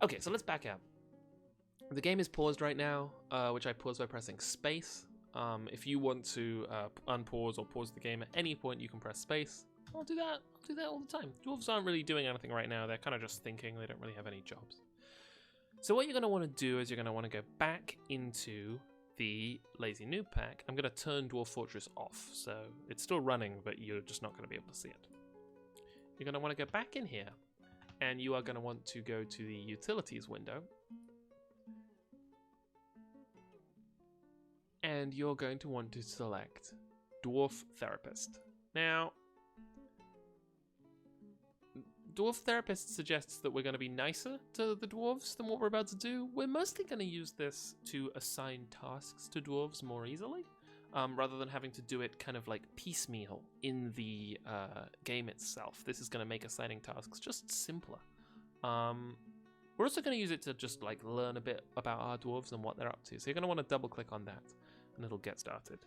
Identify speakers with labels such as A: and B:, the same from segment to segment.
A: Okay, so let's back out. The game is paused right now, which I pause by pressing space. If you want to unpause or pause the game at any point, you can press space. I'll do that. I'll do that all the time. Dwarves aren't really doing anything right now. They're kind of just thinking. They don't really have any jobs. So what you're going to want to do is you're going to want to go back into the Lazy Noob pack. I'm going to turn Dwarf Fortress off, so it's still running, but you're just not going to be able to see it. You're going to want to go back in here, and you are going to want to go to the Utilities window. And you're going to want to select Dwarf Therapist. Now, Dwarf Therapist suggests that we're going to be nicer to the dwarves than what we're about to do. We're mostly going to use this to assign tasks to dwarves more easily, rather than having to do it kind of like piecemeal in the game itself. This is going to make assigning tasks just simpler. We're also going to use it to just like learn a bit about our dwarves and what they're up to. So you're going to want to double click on that and it'll get started.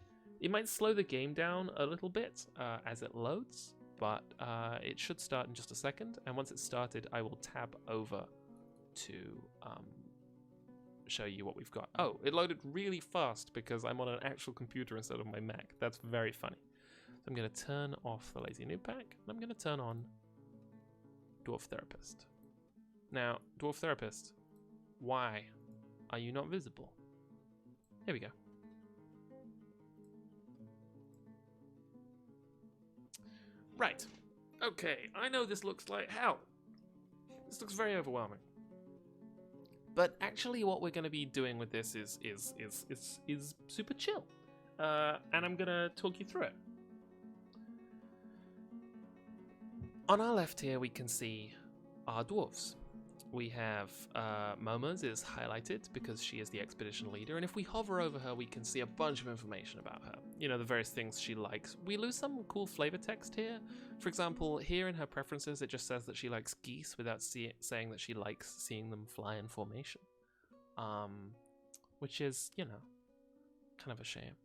A: It might slow the game down a little bit as it loads, but it should start in just a second. And once it's started, I will tab over to show you what we've got. Oh, it loaded really fast because I'm on an actual computer instead of my Mac. That's very funny. So I'm going to turn off the Lazy Noob pack and I'm going to turn on Dwarf Therapist. Now, Dwarf Therapist, why are you not visible? Here we go. Right. Okay, I know this looks like hell. This looks very overwhelming. But actually what we're going to be doing with this is super chill. And I'm going to talk you through it. On our left here we can see our dwarves. We have Momo's is highlighted because she is the expedition leader, and if we hover over her we can see a bunch of information about her. You know, the various things she likes. We lose some cool flavor text here. For example, here in her preferences it just says that she likes geese without saying that she likes seeing them fly in formation. Which is, you know, kind of a shame.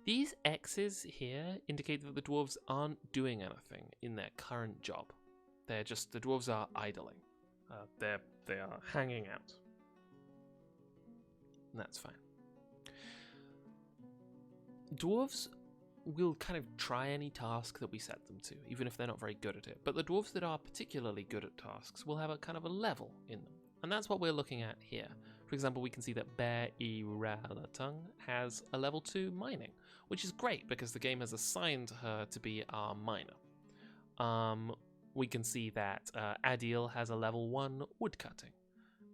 A: These X's here indicate that the dwarves aren't doing anything in their current job. They're just, the dwarves are idling. They are hanging out. And that's fine. Dwarves will kind of try any task that we set them to, even if they're not very good at it. But the dwarves that are particularly good at tasks will have a kind of a level in them. And that's what we're looking at here. For example, we can see that Bear Iralatung has a level 2 mining, which is great because the game has assigned her to be our miner. We can see that Adil has a level 1 woodcutting.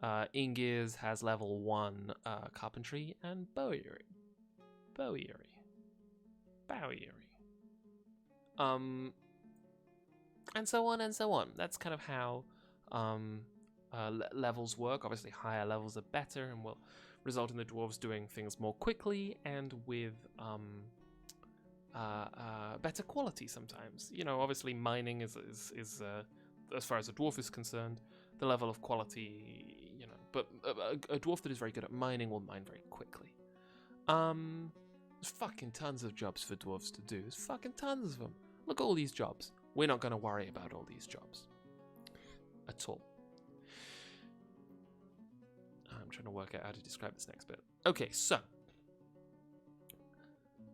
A: Ingiz has level 1 carpentry, and Bowery. And so on and so on. That's kind of how levels work. Obviously higher levels are better and will result in the dwarves doing things more quickly and with better quality sometimes. You know, obviously mining is as far as a dwarf is concerned, the level of quality, you know, but a dwarf that is very good at mining will mine very quickly. There's fucking tons of jobs for dwarves to do. There's fucking tons of them. Look at all these jobs. We're not going to worry about all these jobs at all. I'm trying to work out how to describe this next bit. Okay, so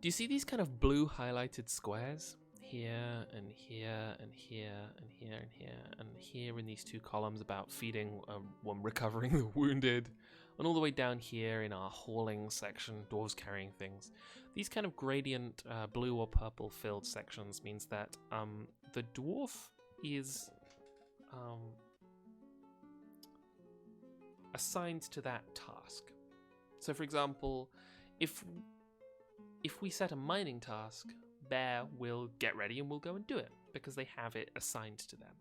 A: do you see these kind of blue highlighted squares? Here and here and here and here and here and here in these two columns about feeding, recovering the wounded, and all the way down here in our hauling section, dwarves carrying things. These kind of gradient blue or purple filled sections means that the dwarf is assigned to that task. So for example, if we set a mining task, Bear will get ready and will go and do it because they have it assigned to them.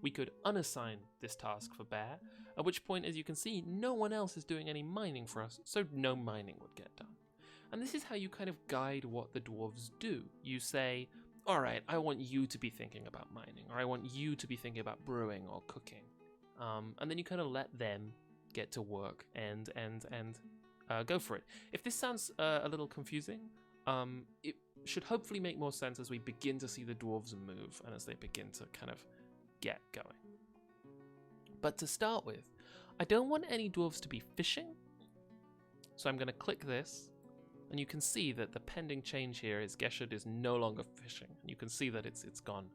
A: We could unassign this task for Bear, at which point, as you can see, no one else is doing any mining for us, so no mining would get done. And this is how you kind of guide what the dwarves do. You say, alright, I want you to be thinking about mining, or I want you to be thinking about brewing or cooking. And then you kind of let them get to work and go for it. If this sounds a little confusing, it should hopefully make more sense as we begin to see the dwarves move and as they begin to kind of get going. But to start with, I don't want any dwarves to be fishing, so I'm going to click this, and you can see that the pending change here is Geshud is no longer fishing. You can see that it's gone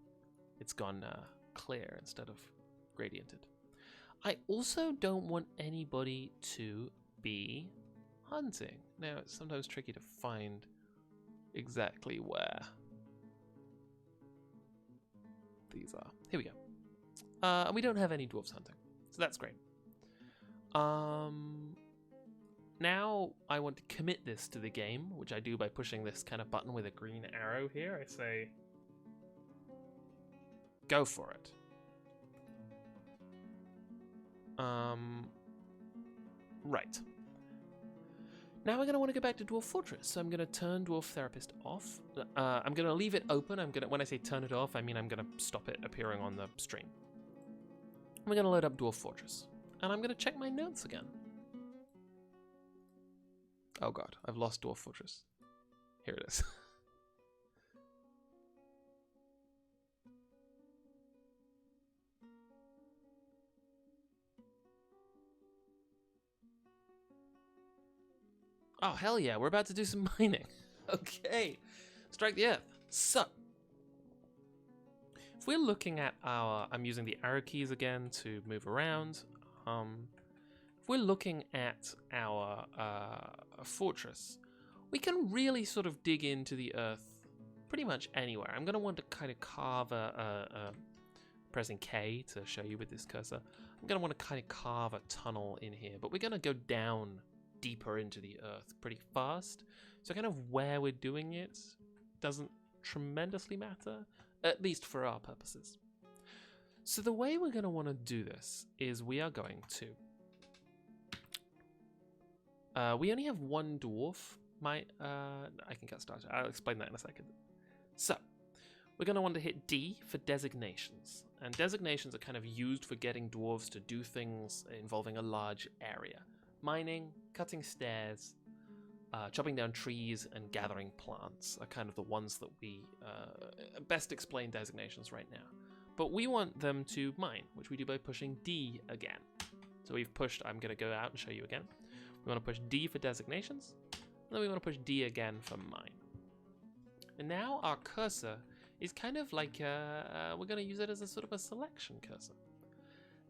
A: clear instead of gradiented. I also don't want anybody to be hunting. Now, it's sometimes tricky to find exactly where these are. Here we go. And we don't have any dwarves hunting, so that's great. Now I want to commit this to the game, which I do by pushing this kind of button with a green arrow here. I say, go for it. Right. Now we're going to want to go back to Dwarf Fortress, so I'm going to turn Dwarf Therapist off. I'm going to leave it open. When I say turn it off, I mean I'm going to stop it appearing on the stream. We're going to load up Dwarf Fortress, and I'm going to check my notes again. Oh god, I've lost Dwarf Fortress. Here it is. Oh, hell yeah, we're about to do some mining. Okay, strike the earth. So, if we're looking at our... I'm using the arrow keys again to move around. If we're looking at our fortress, we can really sort of dig into the earth pretty much anywhere. I'm going to want to kind of carve pressing K to show you with this cursor. I'm going to want to kind of carve a tunnel in here, but we're going to go down deeper into the earth pretty fast. So kind of where we're doing it doesn't tremendously matter, at least for our purposes. So the way we're going to want to do this is we are going to... we only have one dwarf. I can get started. I'll explain that in a second. So, we're going to want to hit D for designations. And designations are kind of used for getting dwarves to do things involving a large area. Mining, cutting stairs, chopping down trees, and gathering plants are kind of the ones that we best explain designations right now. But we want them to mine, which we do by pushing D again. So we've pushed, I'm going to go out and show you again. We want to push D for designations, and then we want to push D again for mine. And now our cursor is kind of like, we're going to use it as a sort of a selection cursor.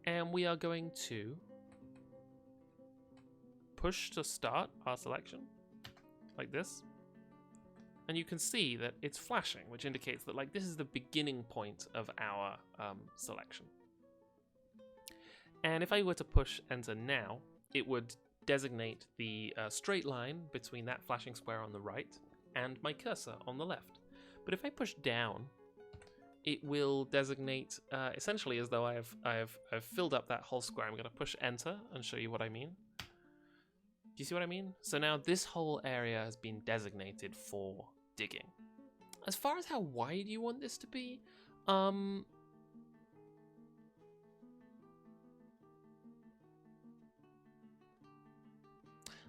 A: And we are going to push to start our selection, like this. And you can see that it's flashing, which indicates that like this is the beginning point of our selection. And if I were to push enter now, it would designate the straight line between that flashing square on the right and my cursor on the left. But if I push down, it will designate essentially as though I've filled up that whole square. I'm going to push enter and show you what I mean. Do you see what I mean? So now this whole area has been designated for digging. As far as how wide you want this to be,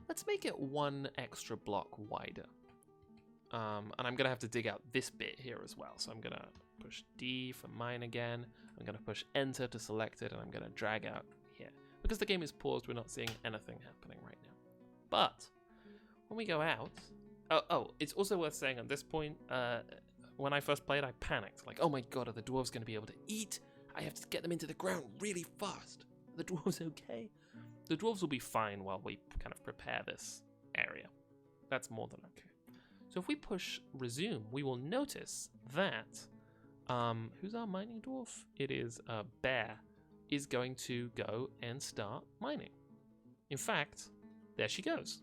A: let's make it one extra block wider. And I'm going to have to dig out this bit here as well. So I'm going to push D for mine again. I'm going to push enter to select it, and I'm going to drag out here. Because the game is paused, we're not seeing anything happening right now. But when we go out... Oh, it's also worth saying at this point, when I first played, I panicked. Like, oh my god, are the dwarves going to be able to eat? I have to get them into the ground really fast. Are the dwarves okay? The dwarves will be fine while we kind of prepare this area. That's more than okay. So if we push resume, we will notice that, who's our mining dwarf? It is Bear, is going to go and start mining. In fact, there she goes.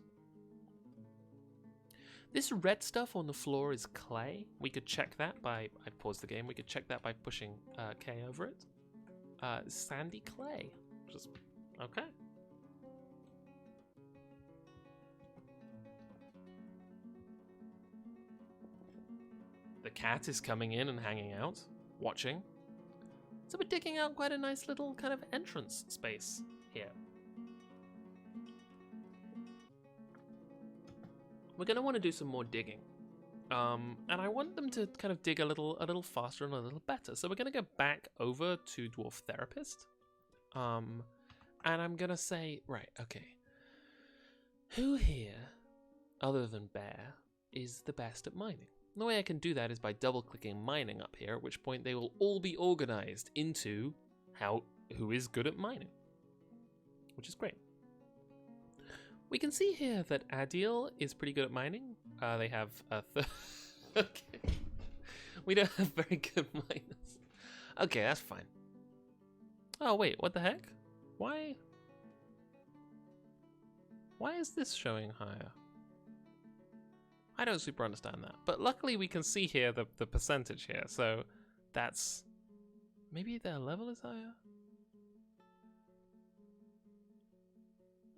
A: This red stuff on the floor is clay. We could check that by, I paused the game, we could check that by pushing K over it. Sandy clay, which is, okay. The cat is coming in and hanging out, watching. So we're digging out quite a nice little kind of entrance space here. We're going to want to do some more digging. And I want them to kind of dig a little faster and a little better. So we're going to go back over to Dwarf Therapist. And I'm gonna say, right, okay. Who here, other than Bear, is the best at mining? And the way I can do that is by double-clicking mining up here, at which point they will all be organized into who is good at mining, which is great. We can see here that Adil is pretty good at mining. They have okay. We don't have very good miners. Okay, that's fine. Oh wait, what the heck? Why is this showing higher? I don't super understand that. But luckily we can see here the percentage here, so that's... Maybe their level is higher?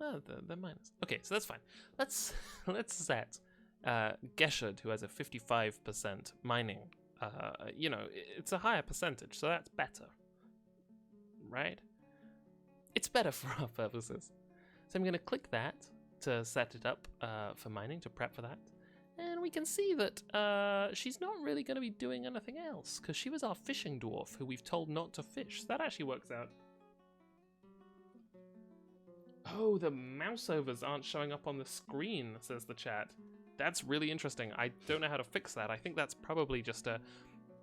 A: Oh, they're minus. Okay, so that's fine. Let's set Geshard, who has a 55% mining. You know, it's a higher percentage, so that's better. Right? It's better for our purposes. So I'm going to click that to set it up for mining, to prep for that. And we can see that she's not really going to be doing anything else, because she was our fishing dwarf, who we've told not to fish. So that actually works out. Oh, the mouse overs aren't showing up on the screen, says the chat. That's really interesting. I don't know how to fix that. I think that's probably just a...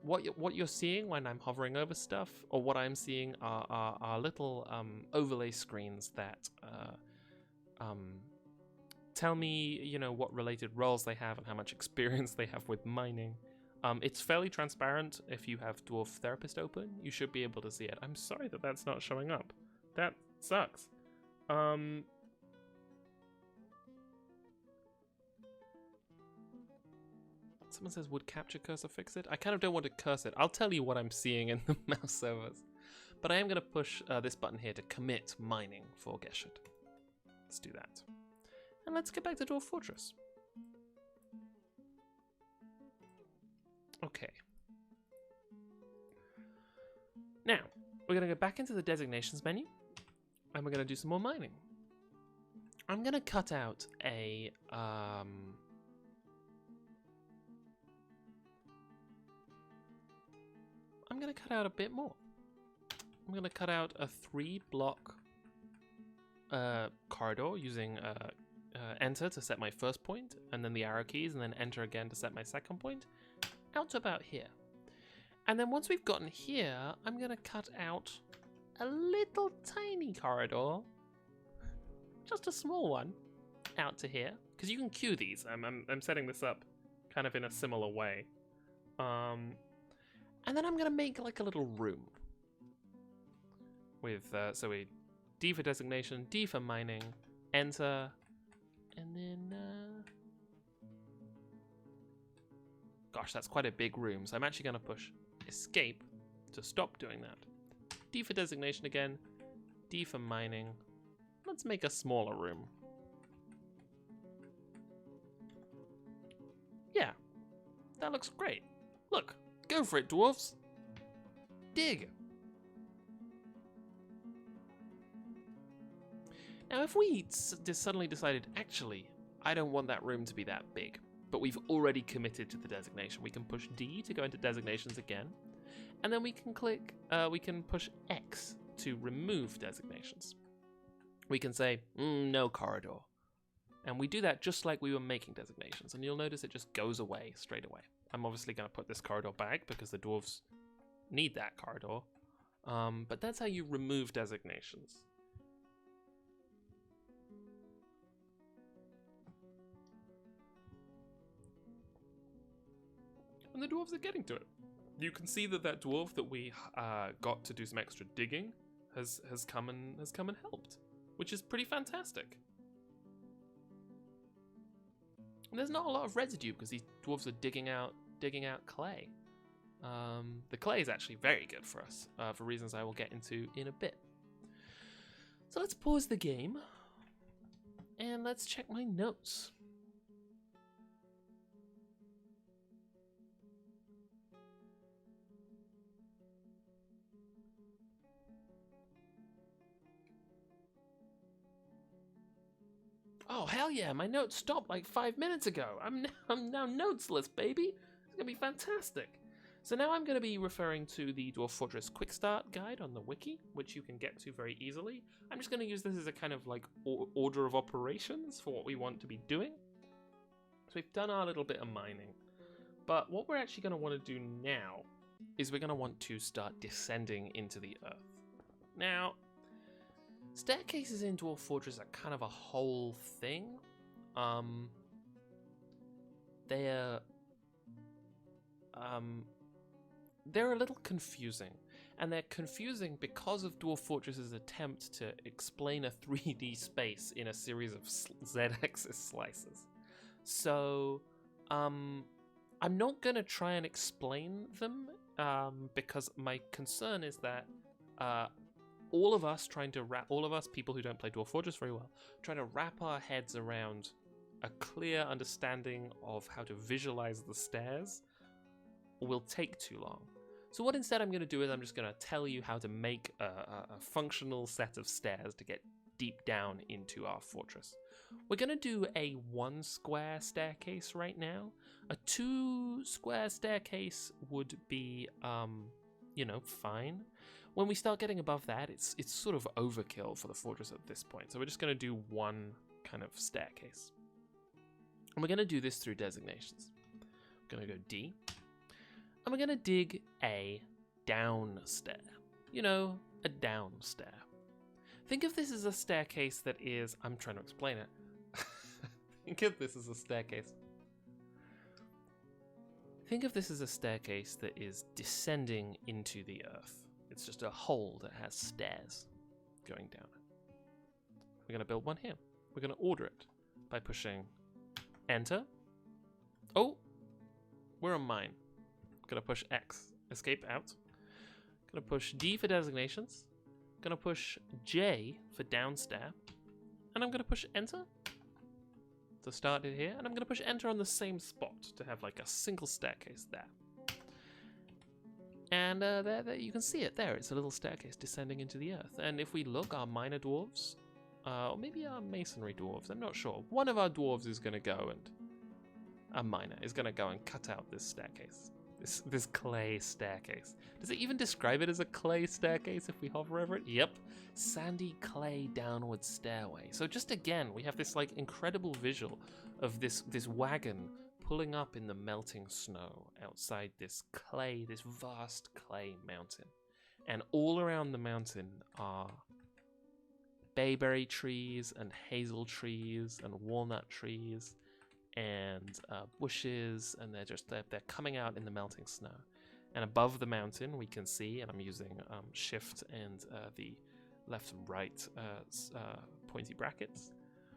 A: What you're seeing when I'm hovering over stuff, or what I'm seeing are little overlay screens that tell me, you know, what related roles they have and how much experience they have with mining. It's fairly transparent. If you have Dwarf Therapist open, you should be able to see it. I'm sorry that that's not showing up. That sucks. Someone says, would capture cursor fix it? I kind of don't want to curse it. I'll tell you what I'm seeing in the mouse servers. But I am going to push this button here to commit mining for Geshard. Let's do that. And let's get back to Dwarf Fortress. Okay. Now, we're going to go back into the designations menu. And we're going to do some more mining. I'm going to cut out a... I'm going to cut out a bit more. I'm going to cut out a 3-block corridor using enter to set my first point, and then the arrow keys, and then enter again to set my second point, out to about here. And then once we've gotten here, I'm going to cut out a little tiny corridor, just a small one, out to here, because you can queue these. I'm setting this up kind of in a similar way. And then I'm going to make like a little room with, so we D for designation, D for mining, enter, and then, gosh, that's quite a big room. So I'm actually going to push escape to stop doing that. D for designation again, D for mining. Let's make a smaller room. Yeah, that looks great. Look, go for it, dwarves. Dig. Now, if we suddenly decided, actually, I don't want that room to be that big, but we've already committed to the designation, we can push D to go into designations again, and then we can click, we can push X to remove designations. We can say, no corridor. And we do that just like we were making designations, and you'll notice it just goes away straight away. I'm obviously going to put this corridor back because the dwarves need that corridor, but that's how you remove designations. And the dwarves are getting to it. You can see that that dwarf that we got to do some extra digging has come and helped, which is pretty fantastic. And there's not a lot of residue because these dwarves are digging out clay. The clay is actually very good for us for reasons I will get into in a bit. So let's pause the game and let's check my notes. Oh, hell yeah, my notes stopped like 5 minutes ago. I'm now notesless, baby. It's gonna be fantastic. So now I'm going to be referring to the Dwarf Fortress Quick Start guide on the wiki, which you can get to very easily. I'm just going to use this as a kind of like order of operations for what we want to be doing. So we've done our little bit of mining, but what we're actually going to want to do now is we're going to want to start descending into the earth. Now, staircases in Dwarf Fortress are kind of a whole thing. They're a little confusing, and they're confusing because of Dwarf Fortress's attempt to explain a 3D space in a series of Z-axis slices. So, I'm not going to try and explain them, because my concern is that all of us people who don't play Dwarf Fortress very well, trying to wrap our heads around a clear understanding of how to visualize the stairs will take too long. So what instead I'm going to do is I'm just going to tell you how to make a functional set of stairs to get deep down into our fortress. We're going to do a 1 square staircase right now. A 2 square staircase would be, fine. When we start getting above that, it's sort of overkill for the fortress at this point. So we're just going to do 1 kind of staircase. And we're going to do this through designations. We're going to go D. And we're going to dig a down stair. A down stair. Think of this as a staircase that is... I'm trying to explain it. Think of this as a staircase. Think of this as a staircase that is descending into the earth. It's just a hole that has stairs going down it. We're going to build one here. We're going to order it by pushing Enter. Oh! We're on mine. Gonna push X, escape out. Gonna push D for designations. Gonna push J for down stair. And I'm gonna push Enter to start it here. And I'm gonna push Enter on the same spot to have like a single staircase there. And there you can see it there. It's a little staircase descending into the earth. And if we look, our minor dwarves, or maybe our masonry dwarves, I'm not sure. One of our dwarves is gonna go and a miner is gonna go and cut out this staircase. This clay staircase. Does it even describe it as a clay staircase if we hover over it? Yep. Sandy clay downward stairway. So just again, we have this like incredible visual of this wagon pulling up in the melting snow outside this vast clay mountain. And all around the mountain are bayberry trees and hazel trees and walnut trees and bushes, and they're coming out in the melting snow. And above the mountain we can see, and I'm using shift and the left and right pointy brackets,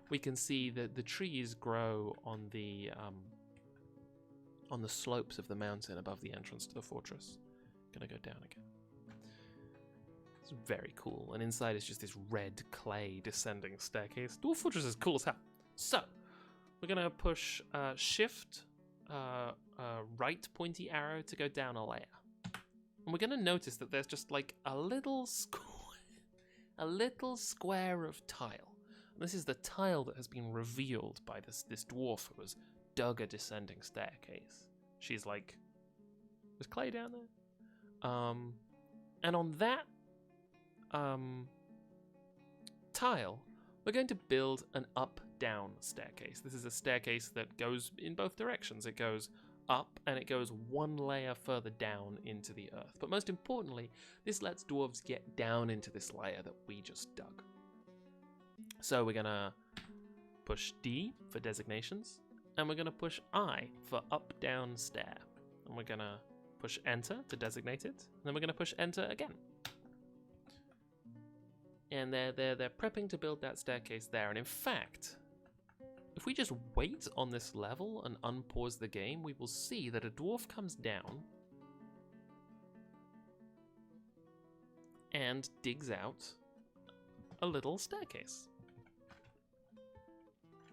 A: we can see that the trees grow on the slopes of the mountain above the entrance to the fortress. Gonna go down again. It's very cool, and inside is just this red clay descending staircase. Dwarf Fortress is cool as hell. So we're going to push shift, right pointy arrow to go down a layer. And we're going to notice that there's just like a little square of tile. And this is the tile that has been revealed by this dwarf who has dug a descending staircase. She's like, there's clay down there? And on that tile, we're going to build an up-down staircase. This is a staircase that goes in both directions. It goes up and it goes 1 layer further down into the earth. But most importantly, this lets dwarves get down into this layer that we just dug. So we're going to push D for designations, and we're going to push I for up-down stair. And we're going to push Enter to designate it, and then we're going to push Enter again. And they're prepping to build that staircase there. And in fact, if we just wait on this level and unpause the game, we will see that a dwarf comes down and digs out a little staircase.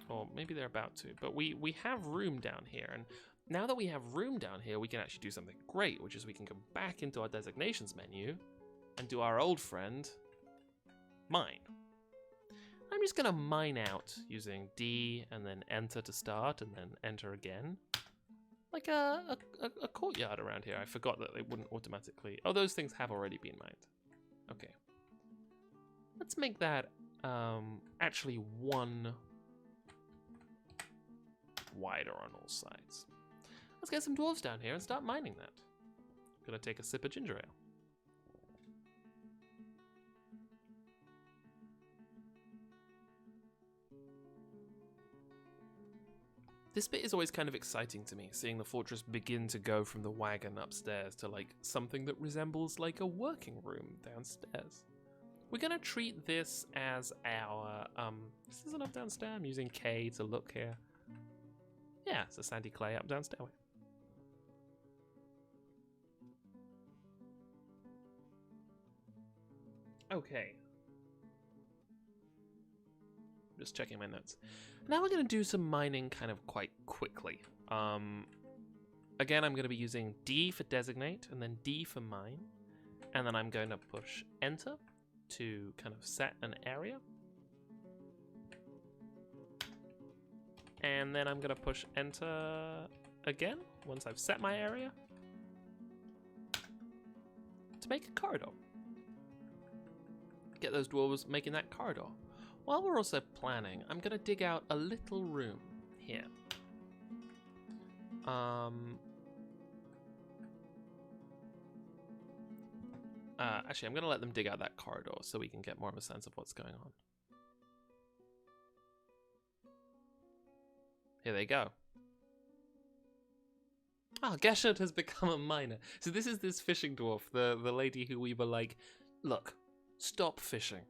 A: Or maybe they're about to, but we have room down here. And now that we have room down here, we can actually do something great, which is we can go back into our designations menu and do our old friend, mine. I'm just going to mine out using D and then Enter to start and then Enter again. like a courtyard around here. I forgot that they wouldn't automatically... Oh, those things have already been mined. Okay. Let's make that actually one wider on all sides. Let's get some dwarves down here and start mining that. Gonna take a sip of ginger ale. This bit is always kind of exciting to me, seeing the fortress begin to go from the wagon upstairs to like something that resembles like a working room downstairs. We're gonna treat this as our, this isn't up downstairs, I'm using K to look here. Yeah, it's a sandy clay up down stairway. Okay. Just checking my notes. Now we're going to do some mining kind of quite quickly. Again, I'm going to be using D for designate and then D for mine. And then I'm going to push enter to kind of set an area. And then I'm going to push enter again once I've set my area to make a corridor. Get those dwarves making that corridor. While we're also planning, I'm going to dig out a little room here. Actually, I'm going to let them dig out that corridor so we can get more of a sense of what's going on. Here they go. Oh, Geshert has become a miner. So this is this fishing dwarf, the lady who we were like, look, stop fishing.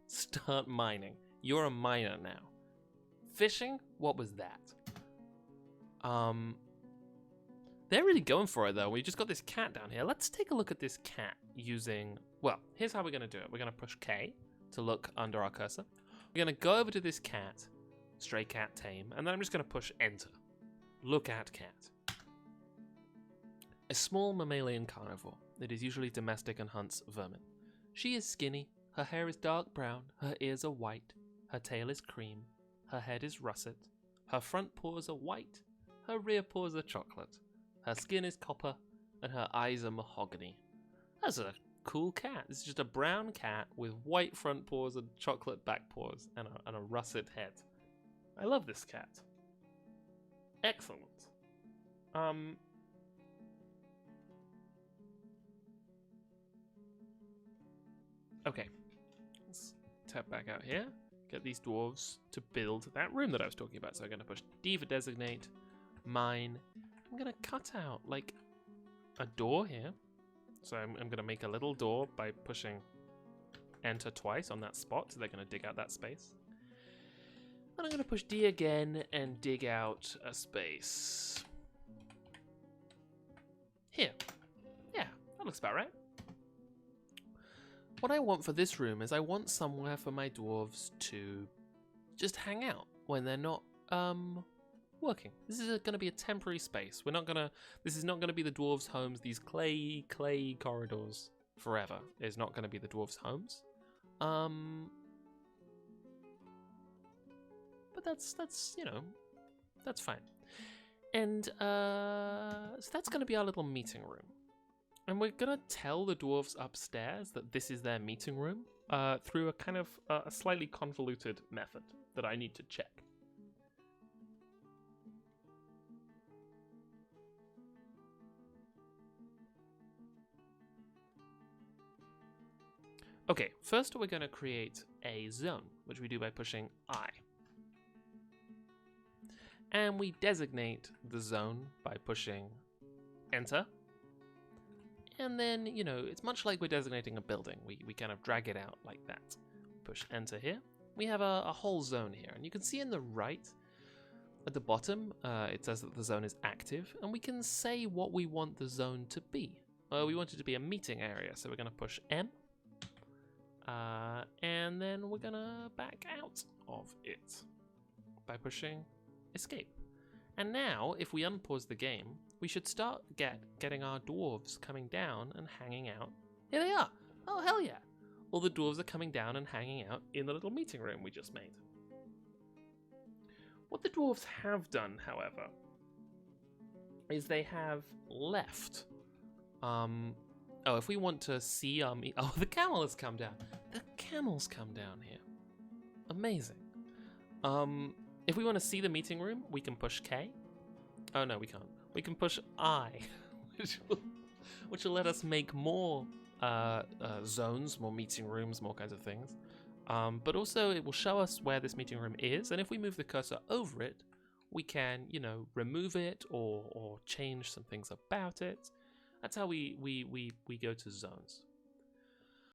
A: Start mining. You're a miner now. Fishing? What was that? They're really going for it though. We just got this cat down here. Let's take a look at this cat using, well, here's how we're gonna do it. We're gonna push K to look under our cursor. We're gonna go over to this cat, stray cat tame, and then I'm just gonna push enter. Look at cat. A small mammalian carnivore that is usually domestic and hunts vermin. She is skinny. Her hair is dark brown, her ears are white, her tail is cream, her head is russet, her front paws are white, her rear paws are chocolate, her skin is copper, and her eyes are mahogany. That's a cool cat. It's just a brown cat with white front paws and chocolate back paws and a russet head. I love this cat. Excellent. Okay. Let's tap back out here, get these dwarves to build that room that I was talking about. So I'm going to push D for designate, mine. I'm going to cut out like a door here. So I'm going to make a little door by pushing enter twice on that spot. So they're going to dig out that space. And I'm going to push D again and dig out a space here. Yeah, that looks about right. What I want for this room is I want somewhere for my dwarves to just hang out when they're not working. This is going to be a temporary space. This is not going to be the dwarves' homes. These clay corridors forever is not going to be the dwarves' homes. But that's you know, that's fine. And so that's going to be our little meeting room. And we're going to tell the dwarves upstairs that this is their meeting room through a kind of a slightly convoluted method that I need to check. Okay, first we're going to create a zone, which we do by pushing I. And we designate the zone by pushing enter. And then, you know, it's much like we're designating a building. We kind of drag it out like that. Push enter here. We have a whole zone here. And you can see in the right, at the bottom, it says that the zone is active. And we can say what we want the zone to be. We want it to be a meeting area. So we're going to push M. And then we're going to back out of it by pushing escape. And now, if we unpause the game, we should start getting our dwarves coming down and hanging out. Here they are! Oh, hell yeah! All the dwarves are coming down and hanging out in the little meeting room we just made. What the dwarves have done, however, is they have left. Oh, if we want to see our oh, the camel has come down. The camel's come down here. Amazing. If we want to see the meeting room, we can push K. Oh no, we can't. We can push I, which will let us make more zones, more meeting rooms, more kinds of things. But also it will show us where this meeting room is, and if we move the cursor over it, we can, you know, remove it or change some things about it. That's how we go to zones.